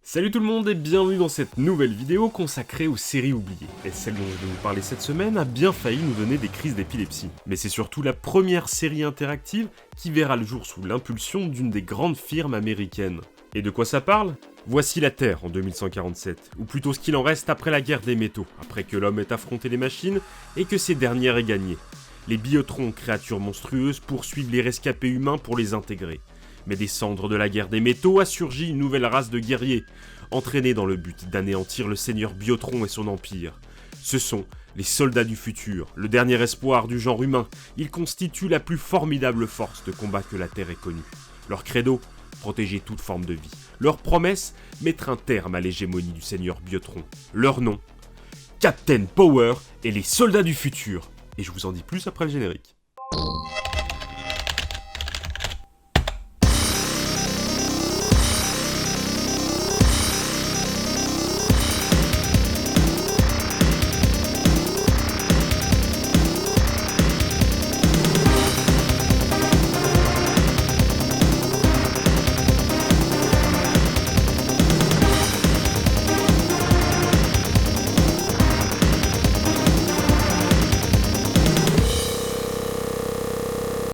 Salut tout le monde et bienvenue dans cette nouvelle vidéo consacrée aux séries oubliées. Et celle dont je vais vous parler cette semaine a bien failli nous donner des crises d'épilepsie. Mais c'est surtout la première série interactive qui verra le jour sous l'impulsion d'une des grandes firmes américaines. Et de quoi ça parle ? Voici la Terre en 2147, ou plutôt ce qu'il en reste après la guerre des métaux, après que l'homme ait affronté les machines et que ces dernières aient gagné. Les biotrons, créatures monstrueuses, poursuivent les rescapés humains pour les intégrer. Mais des cendres de la guerre des métaux a surgi une nouvelle race de guerriers, entraînés dans le but d'anéantir le seigneur Biotron et son empire. Ce sont les soldats du futur, le dernier espoir du genre humain. Ils constituent la plus formidable force de combat que la Terre ait connue. Leur credo ? Protéger toute forme de vie. Leur promesse ? Mettre un terme à l'hégémonie du seigneur Biotron. Leur nom ? Captain Power et les soldats du futur. Et je vous en dis plus après le générique.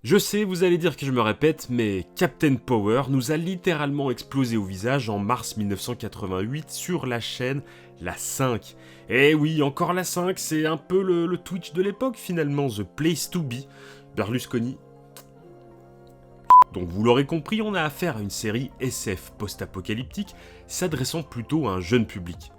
Je sais, vous allez dire que je me répète, mais Captain Power nous a littéralement explosé au visage en mars 1988 sur la chaîne La 5. Et oui, encore La 5, c'est un peu le Twitch de l'époque finalement, The Place to Be. Berlusconi. Donc vous l'aurez compris, on a affaire à une série SF post-apocalyptique s'adressant plutôt à un jeune public.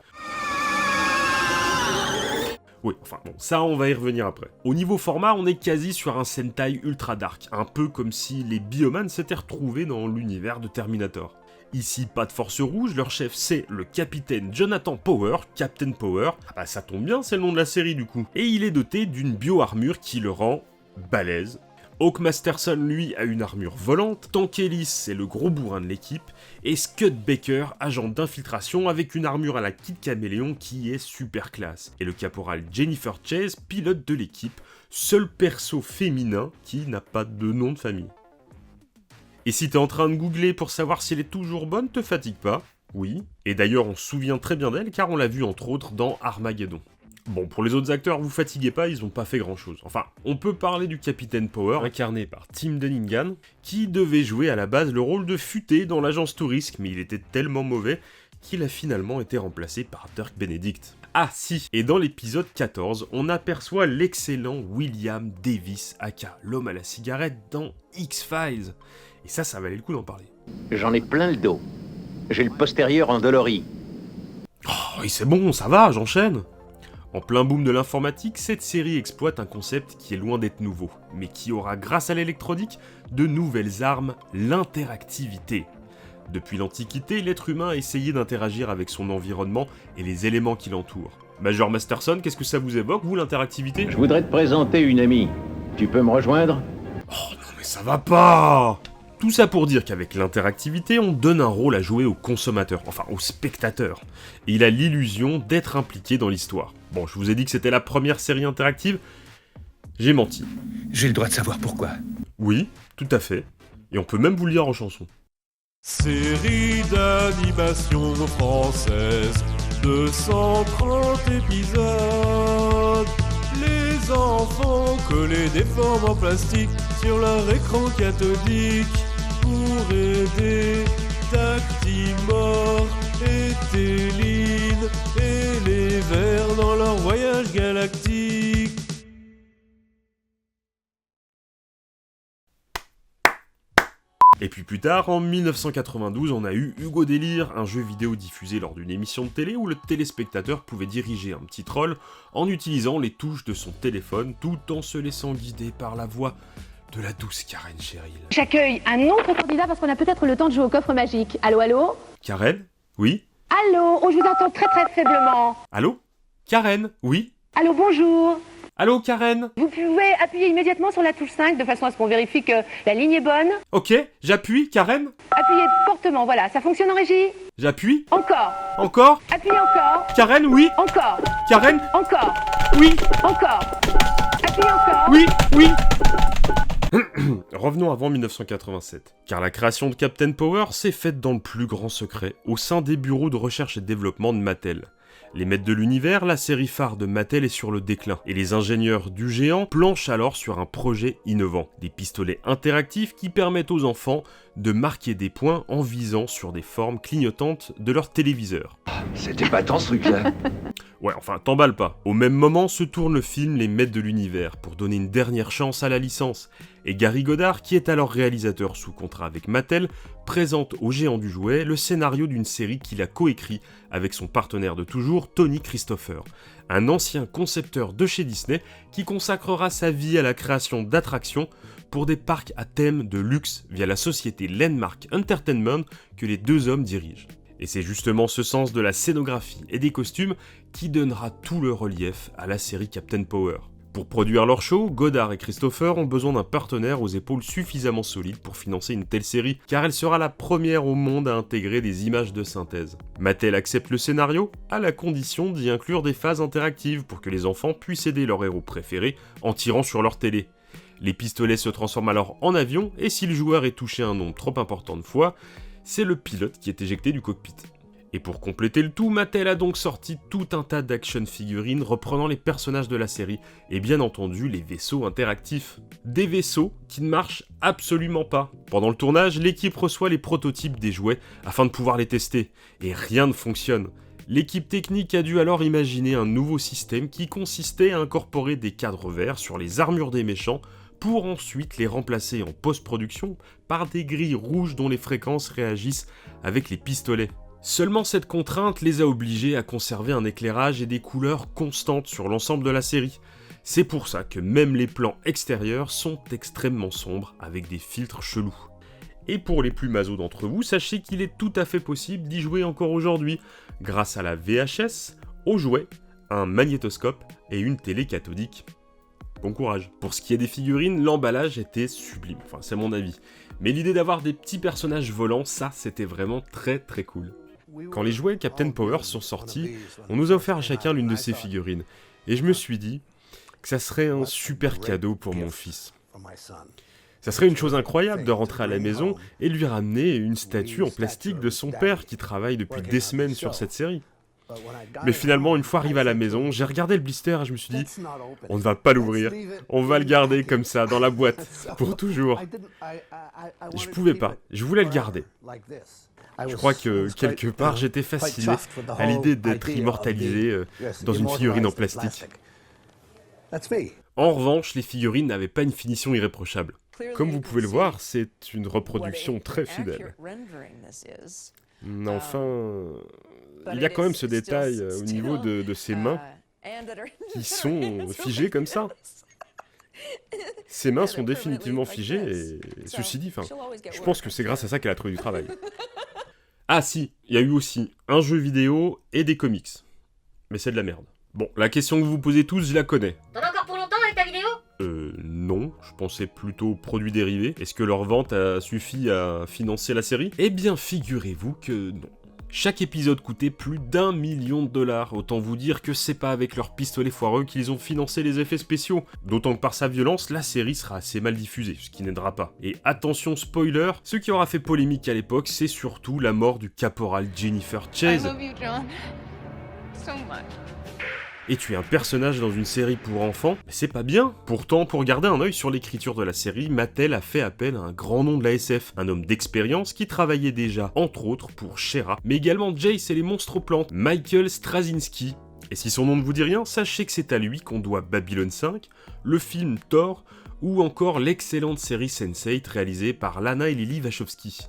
Oui, enfin bon, ça on va y revenir après. Au niveau format, on est quasi sur un Sentai ultra dark, un peu comme si les Bioman s'étaient retrouvés dans l'univers de Terminator. Ici, pas de force rouge, leur chef c'est le capitaine Jonathan Power, Captain Power, bah ça tombe bien, c'est le nom de la série du coup. Et il est doté d'une bio-armure qui le rend balèze. Hawk Masterson, lui, a une armure volante, Tank Ellis, c'est le gros bourrin de l'équipe, et Scud Baker, agent d'infiltration avec une armure à la Kid Caméléon qui est super classe. Et le caporal Jennifer Chase, pilote de l'équipe, seul perso féminin qui n'a pas de nom de famille. Et si t'es en train de googler pour savoir si elle est toujours bonne, te fatigue pas. Oui, et d'ailleurs on se souvient très bien d'elle car on l'a vue entre autres dans Armageddon. Bon, pour les autres acteurs, vous fatiguez pas, ils ont pas fait grand chose. Enfin, on peut parler du Capitaine Power, incarné par Tim Dunnigan, qui devait jouer à la base le rôle de futé dans l'agence Touriste, mais il était tellement mauvais qu'il a finalement été remplacé par Dirk Benedict. Ah si, et dans l'épisode 14, on aperçoit l'excellent William Davis, aka l'homme à la cigarette dans X-Files. Et ça valait le coup d'en parler. J'en ai plein le dos. J'ai le postérieur endolori. Oh, et c'est bon, ça va, j'enchaîne. En plein boom de l'informatique, cette série exploite un concept qui est loin d'être nouveau, mais qui aura, grâce à l'électronique, de nouvelles armes, l'interactivité. Depuis l'Antiquité, l'être humain a essayé d'interagir avec son environnement et les éléments qui l'entourent. Major Masterson, qu'est-ce que ça vous évoque, vous, l'interactivité ? Je voudrais te présenter une amie. Tu peux me rejoindre ? Oh non mais ça va pas ! Tout ça pour dire qu'avec l'interactivité, on donne un rôle à jouer au consommateur, enfin au spectateur. Et il a l'illusion d'être impliqué dans l'histoire. Bon, je vous ai dit que c'était la première série interactive, j'ai menti. J'ai le droit de savoir pourquoi. Oui, tout à fait. Et on peut même vous le lire en chanson. Série d'animation française, 230 épisodes. Les enfants collés des formes en plastique sur leur écran cathodique pour aider Dactymore et Téline et les vers dans leur voyage galactique. Et puis plus tard, en 1992, on a eu Hugo Délire, un jeu vidéo diffusé lors d'une émission de télé où le téléspectateur pouvait diriger un petit troll en utilisant les touches de son téléphone tout en se laissant guider par la voix de la douce Karen Cheryl. J'accueille un autre candidat parce qu'on a peut-être le temps de jouer au coffre magique. Allô, allô ? Karen ? Oui ? Allô ? Oh, je vous entends très très faiblement. Allô ? Karen ? Oui ? Allô, bonjour. Allô, Karen ? Vous pouvez appuyer immédiatement sur la touche 5 de façon à ce qu'on vérifie que la ligne est bonne. Ok, j'appuie, Karen ? Appuyez fortement, voilà. Ça fonctionne en régie ? J'appuie ? Encore. Encore ? Appuyez encore. Karen, oui ? Encore. Karen ? Encore. Oui ? Encore. Appuyez encore. Oui ? Oui ? Revenons avant 1987, car la création de Captain Power s'est faite dans le plus grand secret, au sein des bureaux de recherche et développement de Mattel. Les maîtres de l'univers, la série phare de Mattel est sur le déclin, et les ingénieurs du géant planchent alors sur un projet innovant. Des pistolets interactifs qui permettent aux enfants de marquer des points en visant sur des formes clignotantes de leur téléviseur. C'était pas tant ce truc-là. Ouais, enfin, t'emballes pas. Au même moment se tourne le film Les Maîtres de l'Univers pour donner une dernière chance à la licence. Et Gary Goddard, qui est alors réalisateur sous contrat avec Mattel, présente au géant du jouet le scénario d'une série qu'il a coécrit avec son partenaire de toujours, Tony Christopher, un ancien concepteur de chez Disney qui consacrera sa vie à la création d'attractions pour des parcs à thème de luxe via la société Landmark Entertainment que les deux hommes dirigent. Et c'est justement ce sens de la scénographie et des costumes qui donnera tout le relief à la série Captain Power. Pour produire leur show, Goddard et Christopher ont besoin d'un partenaire aux épaules suffisamment solides pour financer une telle série, car elle sera la première au monde à intégrer des images de synthèse. Mattel accepte le scénario, à la condition d'y inclure des phases interactives pour que les enfants puissent aider leur héros préféré en tirant sur leur télé. Les pistolets se transforment alors en avion, et si le joueur est touché un nombre trop important de fois, c'est le pilote qui est éjecté du cockpit. Et pour compléter le tout, Mattel a donc sorti tout un tas d'action figurines reprenant les personnages de la série, et bien entendu les vaisseaux interactifs. Des vaisseaux qui ne marchent absolument pas. Pendant le tournage, l'équipe reçoit les prototypes des jouets afin de pouvoir les tester, et rien ne fonctionne. L'équipe technique a dû alors imaginer un nouveau système qui consistait à incorporer des cadres verts sur les armures des méchants pour ensuite les remplacer en post-production par des grilles rouges dont les fréquences réagissent avec les pistolets. Seulement cette contrainte les a obligés à conserver un éclairage et des couleurs constantes sur l'ensemble de la série. C'est pour ça que même les plans extérieurs sont extrêmement sombres avec des filtres chelous. Et pour les plus masos d'entre vous, sachez qu'il est tout à fait possible d'y jouer encore aujourd'hui, grâce à la VHS, aux jouets, un magnétoscope et une télé cathodique. Bon courage. Pour ce qui est des figurines, l'emballage était sublime, enfin c'est mon avis. Mais l'idée d'avoir des petits personnages volants, ça c'était vraiment très très cool. Quand les jouets Captain Power sont sortis, on nous a offert à chacun l'une de ces figurines, et je me suis dit que ça serait un super cadeau pour mon fils. Ça serait une chose incroyable de rentrer à la maison et lui ramener une statue en plastique de son père qui travaille depuis des semaines sur cette série. Mais finalement, une fois arrivé à la maison, j'ai regardé le blister et je me suis dit « On ne va pas l'ouvrir, on va le garder comme ça, dans la boîte, pour toujours. » Je pouvais pas, je voulais le garder. Je crois que, quelque part, j'étais fasciné à l'idée d'être immortalisé dans une figurine en plastique. En revanche, les figurines n'avaient pas une finition irréprochable. Comme vous pouvez le voir, c'est une reproduction très fidèle. Enfin, il y a quand même ce détail au niveau de ses mains qui sont figées comme ça. Ses mains sont définitivement figées et ceci dit, je pense que c'est grâce à ça qu'elle a trouvé du travail. Ah si, il y a eu aussi un jeu vidéo et des comics. Mais c'est de la merde. Bon, la question que vous vous posez tous, je la connais. T'en as encore pour longtemps avec ta vidéo? Non, je pensais plutôt aux produits dérivés. Est-ce que leur vente a suffi à financer la série? Eh bien, figurez-vous que non. Chaque épisode coûtait plus d'1 million de $, autant vous dire que c'est pas avec leurs pistolets foireux qu'ils ont financé les effets spéciaux. D'autant que par sa violence, la série sera assez mal diffusée, ce qui n'aidera pas. Et attention spoiler, ce qui aura fait polémique à l'époque, c'est surtout la mort du caporal Jennifer Chase. I love you, John. So much. Et tu es un personnage dans une série pour enfants, mais c'est pas bien. Pourtant, pour garder un œil sur l'écriture de la série, Mattel a fait appel à un grand nom de la SF, un homme d'expérience qui travaillait déjà, entre autres, pour She-Ra, mais également Jace et les monstres plantes, Michael Straczynski. Et si son nom ne vous dit rien, sachez que c'est à lui qu'on doit Babylon 5, le film Thor, ou encore l'excellente série Sense8 réalisée par Lana et Lily Wachowski.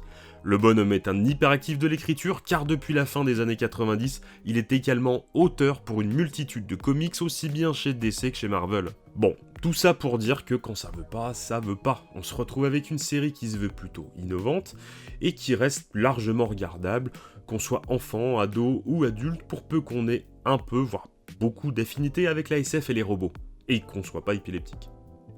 Le bonhomme est un hyperactif de l'écriture car depuis la fin des années 90, il est également auteur pour une multitude de comics aussi bien chez DC que chez Marvel. Bon, tout ça pour dire que quand ça veut pas, ça veut pas. On se retrouve avec une série qui se veut plutôt innovante et qui reste largement regardable, qu'on soit enfant, ado ou adulte, pour peu qu'on ait un peu, voire beaucoup d'affinité avec la SF et les robots, et qu'on soit pas épileptique.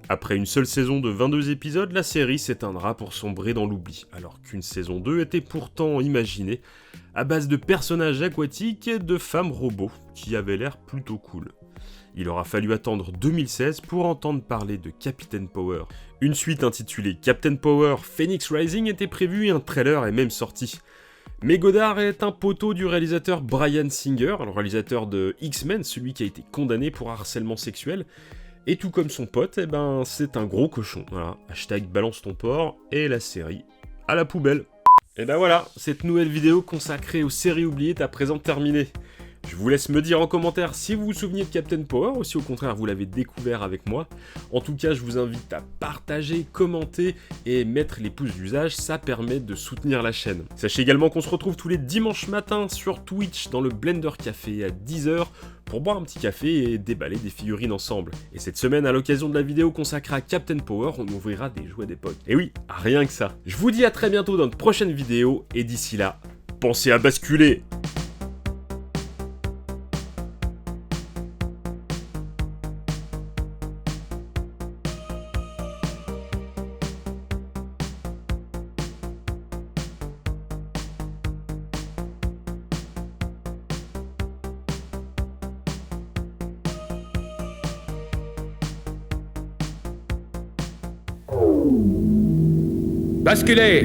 Après une seule saison de 22 épisodes, la série s'éteindra pour sombrer dans l'oubli, alors qu'une saison 2 était pourtant imaginée à base de personnages aquatiques et de femmes robots qui avaient l'air plutôt cool. Il aura fallu attendre 2016 pour entendre parler de Captain Power. Une suite intitulée Captain Power Phoenix Rising était prévue et un trailer est même sorti. Mais Goddard est un poteau du réalisateur Bryan Singer, le réalisateur de X-Men, celui qui a été condamné pour harcèlement sexuel. Et tout comme son pote, c'est un gros cochon. Voilà, hashtag balance ton porc et la série à la poubelle. Et ben voilà, cette nouvelle vidéo consacrée aux séries oubliées est à présent terminée. Je vous laisse me dire en commentaire si vous vous souveniez de Captain Power ou si au contraire vous l'avez découvert avec moi. En tout cas, je vous invite à partager, commenter et mettre les pouces d'usage, ça permet de soutenir la chaîne. Sachez également qu'on se retrouve tous les dimanches matins sur Twitch dans le Blender Café à 10h pour boire un petit café et déballer des figurines ensemble. Et cette semaine, à l'occasion de la vidéo consacrée à Captain Power, on ouvrira des jouets d'époque. Et oui, rien que ça. Je vous dis à très bientôt dans une prochaine vidéo et d'ici là, pensez à basculer! Basculez!